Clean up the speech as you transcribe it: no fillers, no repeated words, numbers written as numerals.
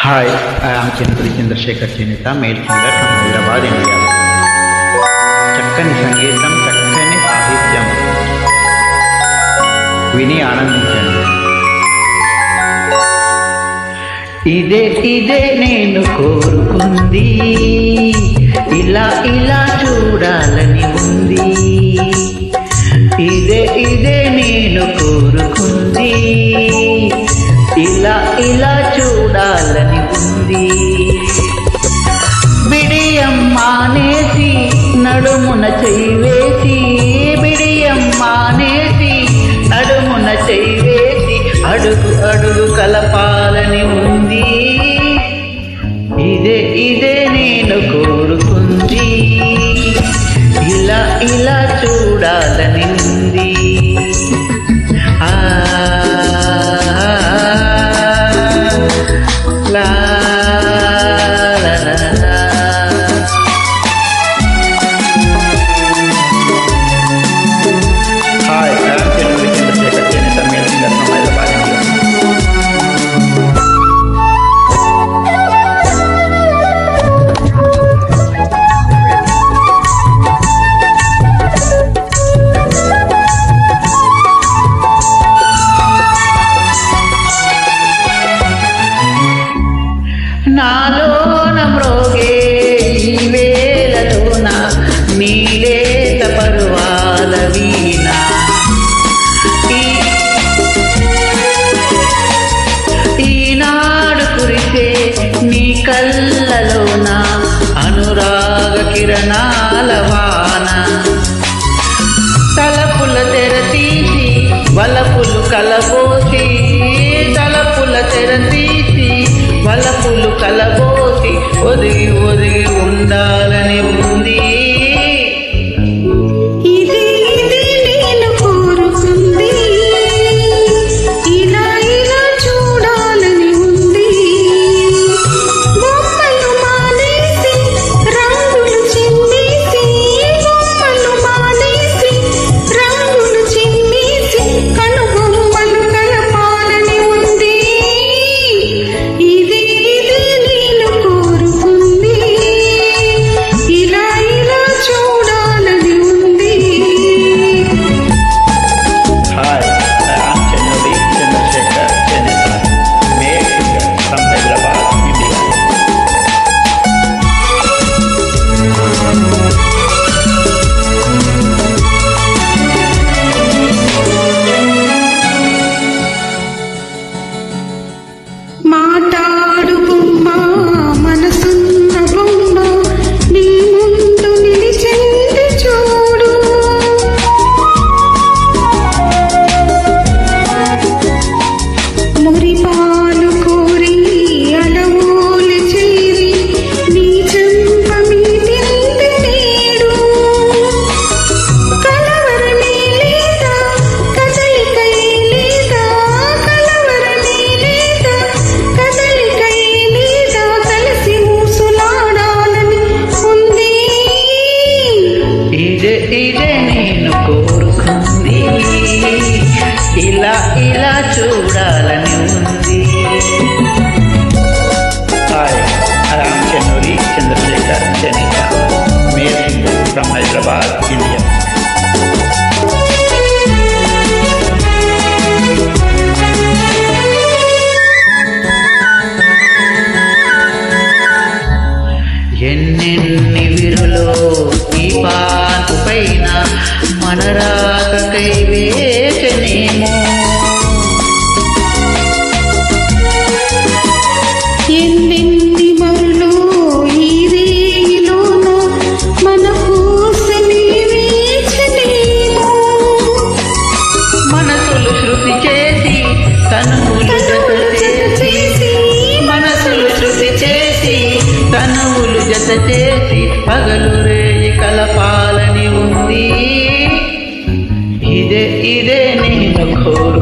Hi, I am Chandrasekhar Chinita, male singer from Hyderabad, India. చక్కని సంగీతం, చక్కని సాహిత్యం విని ఆనందించండి. ఇదే ఇదే నేను కోరుకుంది, ఇలా ఇలా చూడాలని ఉంది. ఇదే ఇదే నేను కోరుకుంది, ఇలా ఇలా చూడాలని ఉంది. బిడియం మానేసి నడుమున చెయ్యి వేసి, బిడియం మానేసి నడుమున చెయ్యి వేసి, అడుగు అడుగు కలపాలని ఉంది. ఇదే ఇదే నేను కోరుకుంది, ఇలా ఇలా చూడాలని ఉంది. నాలోన మ్రోగే ఈ వేళలోన నీలేత పరువాల వీణ, ఈనాడు కురిసే నీ కళ్ళలోన అనురాగ కిరణాల వాన. తలపుల తెర తీసి వలపులు కలబోసి, తలపుల తెర తీసి వలపులు కలబోసి, ఒదిగి ఒదిగి ఉండాలని ఉంది. ఇదే నేను కోరుకుంది, ఇలా ఇలా చూడాలని ఉంది. Hi, I am Chandrashekar Chanitha, male singer from Hyderabad, India. ఎన్నెన్ని విరులో ఈ పాన్పు పైన మన రాకకై వేచనేమో, ఎన్నెన్ని మరులో ఈ రేగిలోన మన కోసమే వేచనేమో. మనసులు శృతి చేసి కనువులు జత చేసి, మనసులు శృతి చేసి కనువులు జత చేసి, పగలు రేయి కలపాలని ఉంది. ఇదే ఇదే నేను కోరు